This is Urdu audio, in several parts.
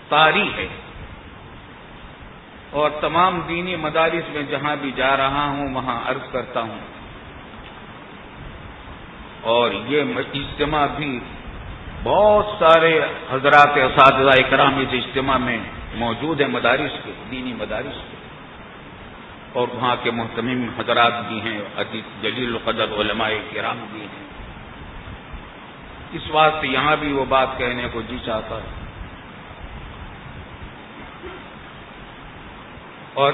طاری ہے، اور تمام دینی مدارس میں جہاں بھی جا رہا ہوں وہاں عرض کرتا ہوں، اور یہ اجتماع بھی بہت سارے حضرات اساتذہ کرام اس اجتماع میں موجود ہیں، مدارس کے، دینی مدارس کے، اور وہاں کے محتمم حضرات بھی ہیں، جلیل القدر علماء کرام بھی ہیں۔ اس واسطے یہاں بھی وہ بات کہنے کو جی چاہتا ہے۔ اور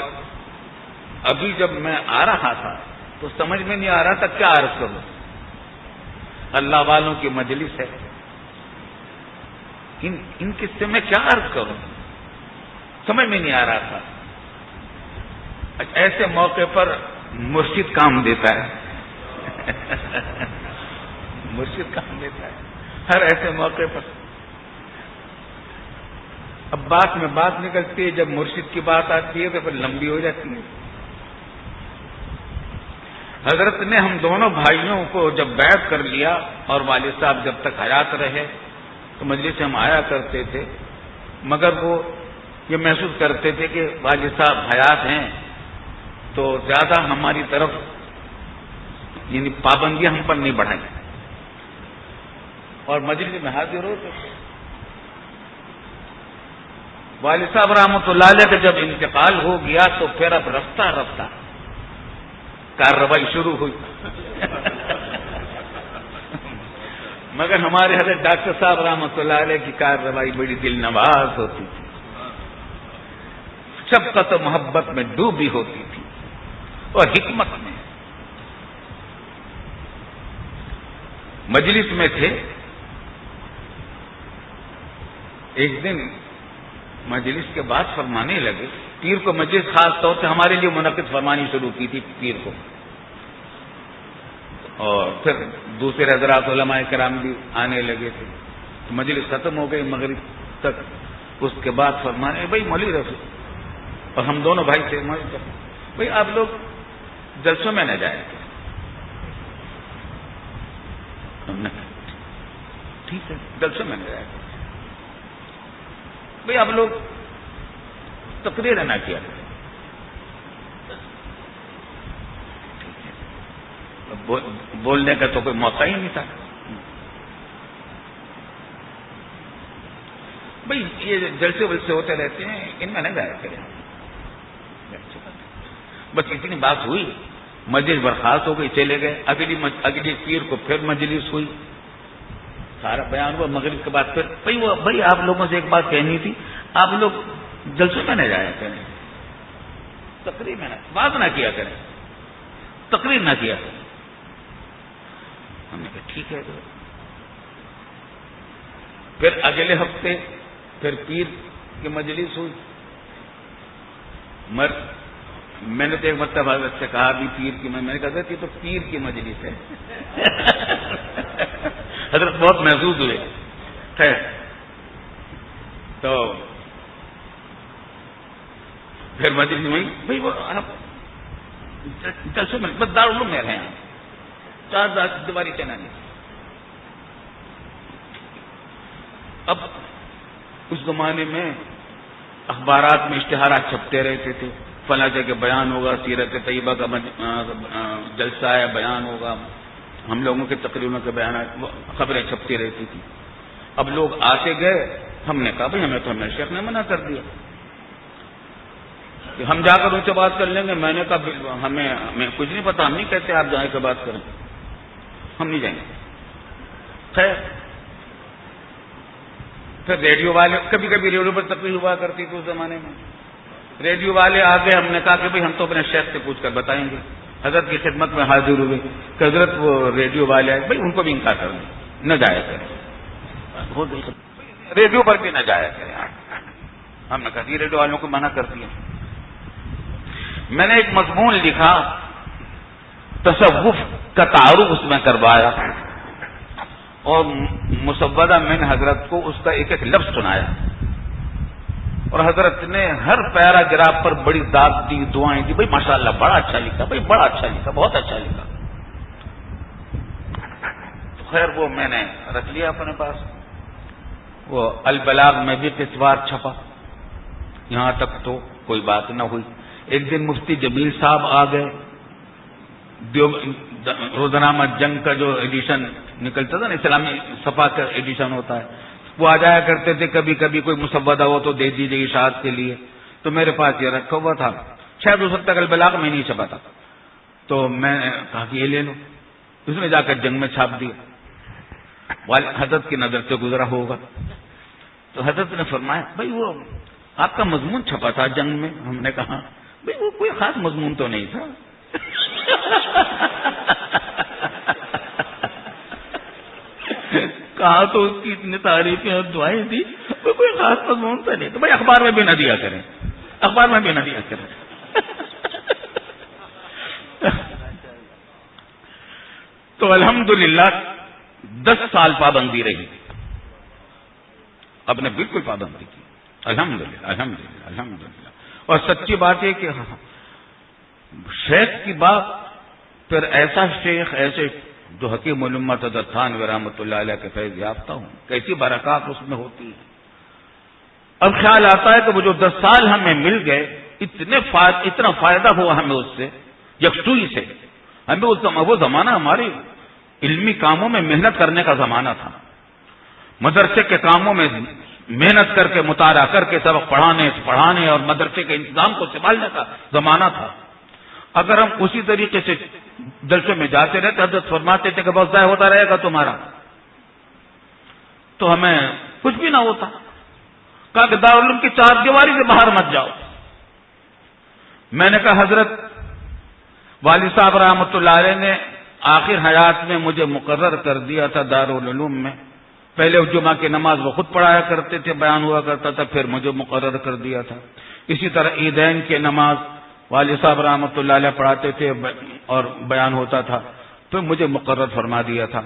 ابھی جب میں آ رہا تھا تو سمجھ میں نہیں آ رہا تھا کیا عرض کروں، اللہ والوں کی مجلس ہے، ان قصے میں کیا عرض کروں، سمجھ میں نہیں آ رہا تھا۔ ایسے موقع پر مرشد کام دیتا ہے مرشد کام دیتا ہے ہر ایسے موقع پر۔ اب بات میں بات نکلتی ہے، جب مرشد کی بات آتی ہے تو پھر لمبی ہو جاتی ہے۔ حضرت نے ہم دونوں بھائیوں کو جب بیعت کر لیا اور والد صاحب جب تک حیات رہے تو مجلس سے ہم آیا کرتے تھے، مگر وہ یہ محسوس کرتے تھے کہ والد صاحب حیات ہیں تو زیادہ ہماری طرف یعنی پابندیاں ہم پر نہیں بڑھائیں، اور مجلس میں حاضر ہوتے تھے۔ والد صاحب رحمۃ اللہ علیہ کا جب انتقال ہو گیا تو پھر اب رفتہ رفتہ کارروائی شروع ہوئی مگر ہمارے حضرت ڈاکٹر صاحب رحمۃ اللہ علیہ کی کارروائی بڑی دل نواز ہوتی تھی، شفقت و محبت میں ڈوبی ہوتی تھی اور حکمت میں۔ مجلس میں تھے، ایک دن مجلس کے بعد فرمانے لگے، پیر کو مجلس خاص طور سے ہمارے لیے منعقد فرمانی شروع کی تھی پیر کو، اور پھر دوسرے حضرات علماء کرام بھی آنے لگے تھے، تو مجلس ختم ہو گئی مغرب تک۔ اس کے بعد فرمانے، بھائی مولوی رفیع اور ہم دونوں بھائی تھے، بھائی آپ لوگ جلسوں میں نہ جائیں۔ ہم نے ٹھیک ہے جلسوں میں نہ جائیں، بھائی آپ لوگ تقریر نہ کیا کریں۔ بولنے کا تو کوئی موقع ہی نہیں تھا۔ بھائی یہ جلسے ولسے ہوتے رہتے ہیں، ان میں نہ جایا کریں۔ بس اتنی بات ہوئی، مجلس برخاست ہو گئی، چلے گئے۔ اگلی پیر کو پھر مجلس ہوئی، سارا بیان ہوا۔ مغرب کے بعد پھر بھائی آپ لوگوں سے ایک بات کہنی تھی، آپ لوگ جلسوں میں نہ جایا کریں، تقریر میں نہ، بات نہ کیا کریں، تقریر نہ کیا کریں۔ ہم نے کہا ٹھیک ہے۔ پھر اگلے ہفتے پھر پیر کی مجلس ہوئی۔ میں نے تو ایک مرتبہ حضرت سے کہا بھی پیر کی، میں نے کہا یہ تو پیر کی مجلس ہے حضرت بہت محسوس ہوئے۔ خیر، تو پھر مجلس ہوئی، بھائی وہ آپ جلسے میں بس دارالعلوم میں رہے ہیں، 4 دیواری چنانی۔ اب اس زمانے میں اخبارات میں اشتہارات چھپتے رہتے تھے، فلاں جگہ بیان ہوگا، سیرت طیبہ کا جلسہ ہے، بیان ہوگا، ہم لوگوں کے تقریروں کے بیانات، خبریں چھپتی رہتی تھی۔ ب لوگ آتے گئے، ہم نے کہا بھائی ہمیں تو ہمیں شیخ نے منع کر دیا کہ ہم جا کر ان سے بات کر لیں گے۔ میں نے کہا ہمیں کچھ نہیں پتا، ہم نہیں کہتے آپ جا کے بات کریں، ہم نہیں جائیں گے۔ خیر، پھر ریڈیو والے، کبھی کبھی ریڈیو پر تقریر ہوا کرتی تھی اس زمانے میں، ریڈیو والے آ گئے۔ ہم نے کہا کہ بھائی ہم تو اپنے شیخ سے پوچھ کر بتائیں گے۔ حضرت کی خدمت میں حاضر ہوئے کہ حضرت وہ ریڈیو والے آئے، بھائی ان کو بھی انکار کر دیں، نہ جایا کریں، ریڈیو پر بھی نہ جایا کریں۔ ہم نے کہا یہ ریڈیو والوں کو منع کر دیا۔ میں نے ایک مضمون لکھا، تصوف کا تعارف اس میں کروایا، اور مسودہ میں نے حضرت کو اس کا ایک ایک لفظ سنایا، اور حضرت نے ہر پیراگراف پر بڑی داد دی، دعائیں دی، بھائی ماشاءاللہ بڑا اچھا لکھا، بھائی بڑا اچھا لکھا، بہت اچھا لکھا۔ تو خیر وہ میں نے رکھ لیا اپنے پاس۔ وہ البلاغ میں بھی قسطوار چھپا، یہاں تک تو کوئی بات نہ ہوئی۔ ایک دن مفتی جمیل صاحب آ گئے، روزنامہ جنگ کا جو ایڈیشن نکلتا تھا نا، اسلامی صفحہ کا ایڈیشن ہوتا ہے، وہ آ جایا کرتے تھے، کبھی کبھی کوئی مسودہ ہو تو دے دیجیے اشاعت کے لیے، تو میرے پاس یہ رکھا ہوا تھا، شاید اس وقت تک البلاغ میں نہیں چھپا تھا، تو میں نے کہا کہ یہ لے لو، اس نے جا کر جنگ میں چھاپ دیا، حضرت کی نظر سے گزرا ہوگا، تو حضرت نے فرمایا بھائی وہ آپ کا مضمون چھپا تھا جنگ میں؟ ہم نے کہا بھائی وہ کوئی خاص مضمون تو نہیں تھا۔ کہا تو اس کی اتنی تعریفیں اور دعائیں دی، کوئی خاص مضمون تو نہیں، تو بھائی اخبار میں بھی نہ دیا کریں، اخبار میں بھی نہ دیا کریں۔ تو الحمدللہ 10 سال پابندی رہی، اب نے بالکل پابندی کی، الحمدللہ الحمدللہ الحمدللہ۔ اور سچی بات ہے کہ شیخ کی بات پھر ایسا شیخ، ایسے جو حکیم الامت حضرت تھانوی رحمۃ اللہ علیہ کے فیض یافتہ ہوں، کیسی برکات اس میں ہوتی ہے۔ اب خیال آتا ہے کہ وہ جو 10 سال ہمیں مل گئے، اتنا فائدہ ہوا ہمیں اس سے، یکسوئی سے۔ ہمیں وہ زمانہ ہمارے علمی کاموں میں محنت کرنے کا زمانہ تھا، مدرسے کے کاموں میں محنت کر کے، مطالعہ کر کے سبق پڑھانے اور مدرسے کے انتظام کو سنبھالنے کا زمانہ تھا۔ اگر ہم اسی طریقے سے جلسے میں جاتے رہتے، حضرت فرماتے تھے کہ بس ضائع ہوتا رہے گا تمہارا، تو ہمیں کچھ بھی نہ ہوتا۔ کہا کہ دارالعلوم کی 4 دیواری سے باہر مت جاؤ۔ میں نے کہا حضرت والد صاحب رحمۃ اللہ علیہ نے آخر حیات میں مجھے مقرر کر دیا تھا دارالعلوم میں، پہلے جمعہ کی نماز وہ خود پڑھایا کرتے تھے، بیان ہوا کرتا تھا، پھر مجھے مقرر کر دیا تھا۔ اسی طرح عیدین کی نماز والد صاحب رحمۃ اللہ علیہ پڑھاتے تھے اور بیان ہوتا تھا، پھر مجھے مقرر فرما دیا تھا۔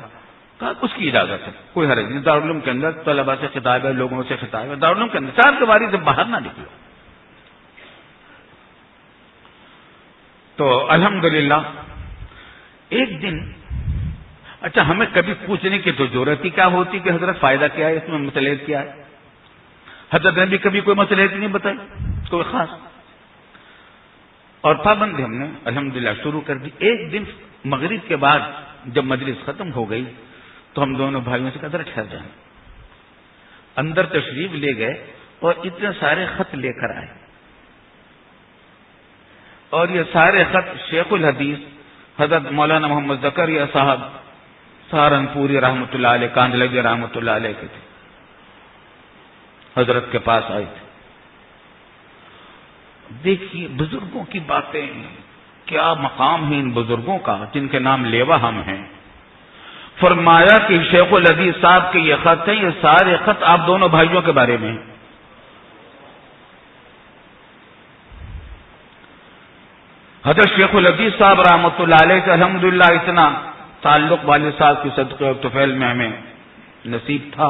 کہا اس کی اجازت ہے، کوئی حرج نہیں، دارالعلوم کے اندر طلباء سے خطاب ہے، لوگوں سے خطاب ہے، دارالعلوم کے اندر 4 دیواری سے باہر نہ نکلو۔ تو الحمدللہ ایک دن، اچھا ہمیں کبھی پوچھنے کی تو ضرورت ہی کیا ہوتی کہ حضرت فائدہ کیا ہے اس میں، مصلحت کیا ہے؟ حضرت نے بھی کبھی کوئی مصلحت نہیں بتائی کوئی خاص، اور پابندی ہم نے الحمدللہ شروع کر دی۔ ایک دن مغرب کے بعد جب مجلس ختم ہو گئی تو ہم دونوں بھائیوں سے کہا ذرا ٹھہر جائیں، اندر تشریف لے گئے اور اتنے سارے خط لے کر آئے، اور یہ سارے خط شیخ الحدیث حضرت مولانا محمد زکریا صاحب سہارنپوری رحمۃ اللہ علیہ، کاندلوی رحمۃ اللہ علیہ کے تھے، حضرت کے پاس آئے تھے۔ دیکھیے بزرگوں کی باتیں، کیا مقام ہے ان بزرگوں کا جن کے نام لیوا ہم ہیں۔ فرمایا کہ شیخ الحدیث صاحب کے یہ خط ہیں، یہ سارے خط آپ دونوں بھائیوں کے بارے میں ہیں۔ حضرت شیخ الحدیث صاحب رحمۃ اللہ علیہ سے الحمدللہ اتنا تعلق والد صاحب کی صدقے اور طفیل میں ہمیں نصیب تھا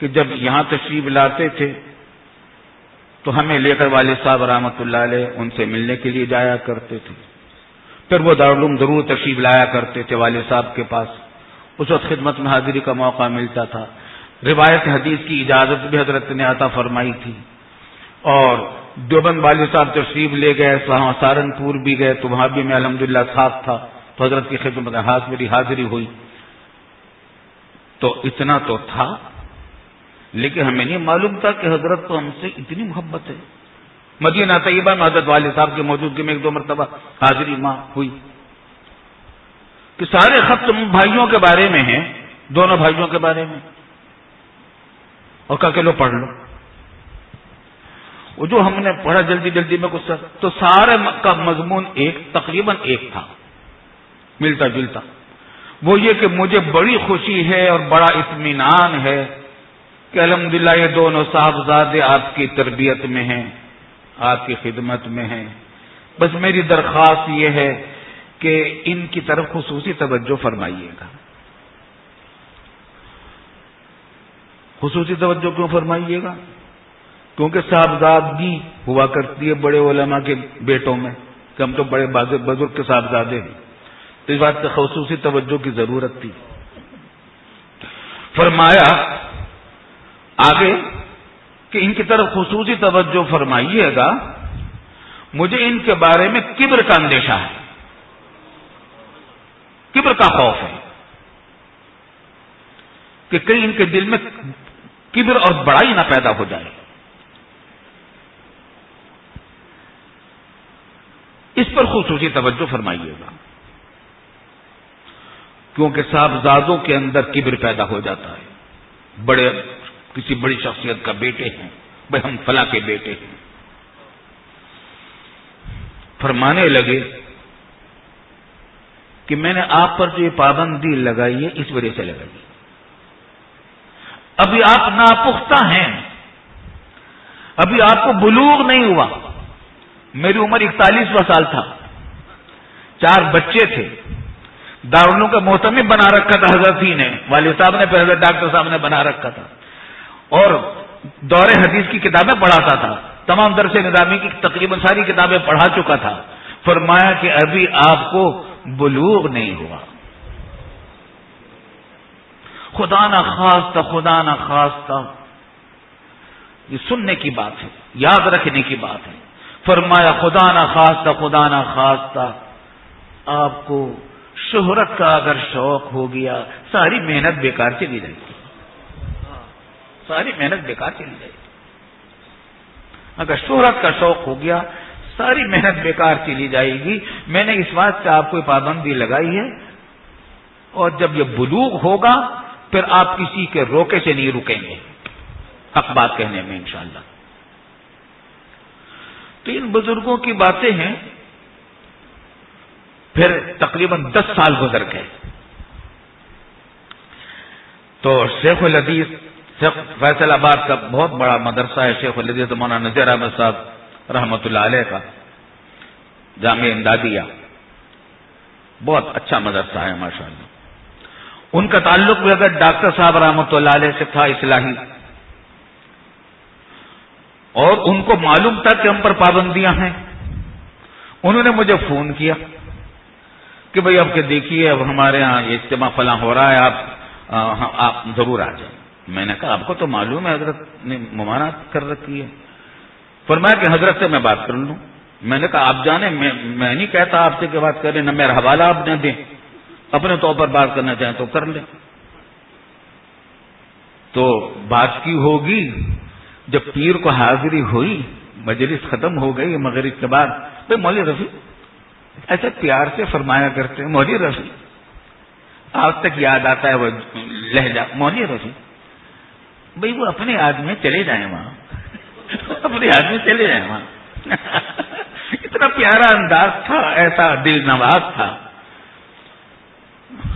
کہ جب یہاں تشریف لاتے تھے تو ہمیں لے کر والد صاحب رحمۃ اللہ علیہ ان سے ملنے کے لیے جایا کرتے تھے، پھر وہ دارالعلوم ضرور تشریف لایا کرتے تھے والد صاحب کے پاس، اس وقت خدمت میں حاضری کا موقع ملتا تھا، روایت حدیث کی اجازت بھی حضرت نے عطا فرمائی تھی، اور دیوبند والد صاحب تشریف لے گئے، سہارنپور بھی گئے تو وہاں بھی میں الحمدللہ ساتھ تھا، تو حضرت کی خدمت میں میری حاضری ہوئی۔ تو اتنا تو تھا، لیکن ہمیں نہیں معلوم تھا کہ حضرت کو ہم سے اتنی محبت ہے۔ مدینہ طیبہ میں حضرت والد صاحب کی موجودگی میں 1-2 مرتبہ حاضری ماں ہوئی کہ سارے خط تم بھائیوں کے بارے میں ہیں، دونوں بھائیوں کے بارے میں، اور کہا کہ لو پڑھ لو۔ وہ جو ہم نے پڑھا جلدی جلدی میں کچھ تو سارے کا مضمون تقریباً ایک تھا، ملتا جلتا، وہ یہ کہ مجھے بڑی خوشی ہے اور بڑا اطمینان ہے کہ الحمدللہ یہ دونوں صاحبزادے آپ کی تربیت میں ہیں، آپ کی خدمت میں ہیں، بس میری درخواست یہ ہے کہ ان کی طرف خصوصی توجہ فرمائیے گا۔ خصوصی توجہ کیوں فرمائیے گا؟ کیونکہ صاحبزادگی ہوا کرتی ہے بڑے علماء کے بیٹوں میں کہ ہم تو بڑے بزرگ کے صاحبزادے ہیں، تو اس بات سے خصوصی توجہ کی ضرورت تھی۔ فرمایا آگے کہ ان کی طرف خصوصی توجہ فرمائیے گا، مجھے ان کے بارے میں کبر کا اندیشہ ہے، کبر کا خوف ہے کہ کہیں ان کے دل میں کبر اور بڑائی نہ پیدا ہو جائے۔ اس پر خصوصی توجہ فرمائیے گا، کیونکہ صاحبزادوں کے اندر کبر پیدا ہو جاتا ہے۔ بڑے کسی بڑی شخصیت کا بیٹے ہیں، بھائی ہم فلاں کے بیٹے ہیں، فرمانے لگے کہ میں نے آپ پر جو یہ پابندی لگائی ہے اس وجہ سے لگائی ہے، ابھی آپ ناپختہ ہیں، ابھی آپ کو بلوغ نہیں ہوا۔ میری عمر 41واں سال تھا، 4 بچے تھے، دارالعلوم کا محتمم بنا رکھا تھا حضرت ہی نے، والد صاحب نے، پھر حضرت ڈاکٹر صاحب نے بنا رکھا تھا، اور دور حدیث کی کتابیں پڑھاتا تھا، تمام درس نظامی کی تقریباً ساری کتابیں پڑھا چکا تھا۔ فرمایا کہ ابھی آپ کو بلوغ نہیں ہوا۔ خدا نہ خواستہ، خدا نہ خواستہ، یہ سننے کی بات ہے، یاد رکھنے کی بات ہے۔ فرمایا خدا نہ خواستہ، خدا نہ خواستہ آپ کو شہرت کا اگر شوق ہو گیا، ساری محنت بیکار چلی جائے گی، ساری محنت بیکار چلی جائے گی۔ اگر شہرت کا شوق ہو گیا، ساری محنت بیکار چلی جائے گی۔ میں نے اس بات سے آپ کو پابندی لگائی ہے، اور جب یہ بلوغ ہوگا پھر آپ کسی کے روکے سے نہیں رکیں گے حق بات کہنے میں انشاءاللہ۔ تو ان بزرگوں کی باتیں ہیں۔ پھر تقریباً 10 سال گزر گئے تو شیخ الحدیث فیصل آباد کا بہت بڑا مدرسہ ہے، شیخ الحدیث مولانا نذیر احمد صاحب رحمۃ اللہ علیہ کا جامعہ امدادیہ، بہت اچھا مدرسہ ہے ماشاءاللہ۔ ان کا تعلق بھی اگر ڈاکٹر صاحب رحمۃ اللہ علیہ سے تھا اصلاحی، اور ان کو معلوم تھا کہ ہم پر پابندیاں ہیں۔ انہوں نے مجھے فون کیا کہ بھئی اب کہ دیکھیے اب ہمارے ہاں یہ اجتماع فلاں ہو رہا ہے، آپ ضرور آ جائیں۔ میں نے کہا آپ کو تو معلوم ہے حضرت نے ممانعت کر رکھی ہے۔ فرمایا کہ حضرت سے میں بات کر لوں۔ میں نے کہا آپ جانیں میں نہیں کہتا آپ سے کہ بات کریں، نہ میرا حوالہ آپ نہ دیں، اپنے طور پر بات کرنا چاہیں تو کر لیں۔ تو بات کی ہوگی، جب پیر کو حاضری ہوئی، مجلس ختم ہو گئی مغرب کے بعد، بھائی مولوی رفیع ایسے پیار سے فرمایا کرتے ہیں، مولوی رفیع، آج تک یاد آتا ہے وہ لہجہ، مولوی رفیع، بھائی وہ اپنے آدمی چلے جائیں وہاں، اپنے آدمی چلے جائیں وہاں۔ اتنا پیارا انداز تھا، ایسا دل نواز تھا۔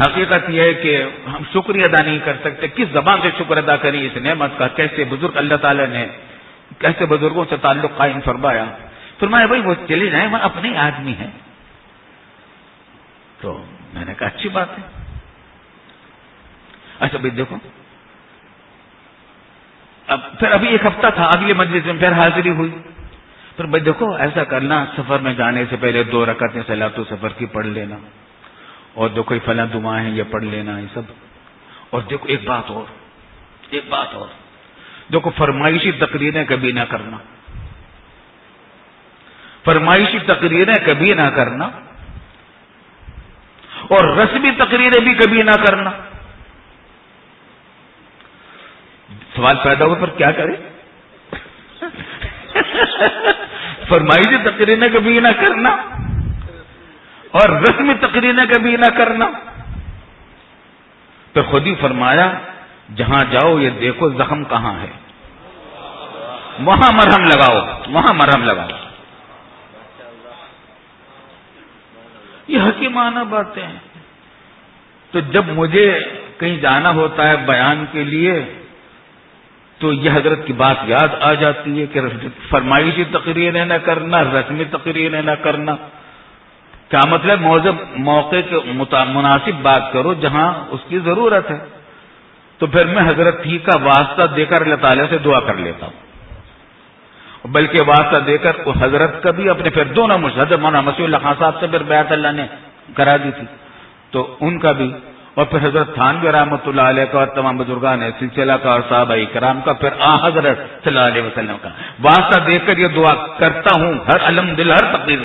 حقیقت یہ ہے کہ ہم شکریہ ادا نہیں کر سکتے، کس زبان سے شکر ادا کریں اس نعمت کا، کیسے بزرگ اللہ تعالیٰ نے کیسے بزرگوں سے تعلق قائم فرمایا۔ فرمایا بھائی وہ چلے جائیں، وہاں اپنے آدمی ہیں۔ تو میں نے کہا اچھی بات ہے۔ اچھا بھائی دیکھو، پھر ابھی 1 ہفتہ تھا، اگلے مجلس میں پھر حاضری ہوئی۔ پھر بھائی دیکھو ایسا کرنا، سفر میں جانے سے پہلے 2 رکعتیں صلاۃ السفر کی پڑھ لینا، اور جو کوئی فلاں دعائیں ہیں یہ پڑھ لینا، یہ سب۔ اور دیکھو ایک بات اور، دیکھو فرمائشی تقریریں کبھی نہ کرنا، فرمائشی تقریریں کبھی نہ کرنا، اور رسمی تقریریں بھی کبھی نہ کرنا۔ سوال پیدا ہوا پر کیا کرے؟ فرمائشی تقریریں کبھی نہ کرنا اور رسمی تقریریں کبھی نہ کرنا۔ تو خود ہی فرمایا جہاں جاؤ یہ دیکھو زخم کہاں ہے، وہاں مرہم لگاؤ، وہاں مرہم لگاؤ۔ یہ حکیمانہ باتیں ہیں۔ تو جب مجھے کہیں جانا ہوتا ہے بیان کے لیے تو یہ حضرت کی بات یاد آ جاتی ہے کہ فرمائشی تقریریں نہ کرنا، رسمی تقریریں نہ کرنا۔ کیا مطلب؟ موقع کے مناسب بات کرو جہاں اس کی ضرورت ہے۔ تو پھر میں حضرت ہی کا واسطہ دے کر اللہ تعالیٰ سے دعا کر لیتا ہوں، بلکہ واسطہ دے کر حضرت کا بھی، اپنے پھر دونوں حضرت مولانا مسیح اللہ خان صاحب سے پھر بیعت اللہ نے کرا دی تھی، تو ان کا بھی، اور پھر حضرت تھانوی رحمۃ اللہ علیہ کا اور تمام بزرگان سلسلہ کا اور صحابہ کرام کا، پھر حضرت صلی اللہ علیہ وسلم کا واسطہ دے کر یہ دعا کرتا ہوں ہر الحمدللہ ہر تقریر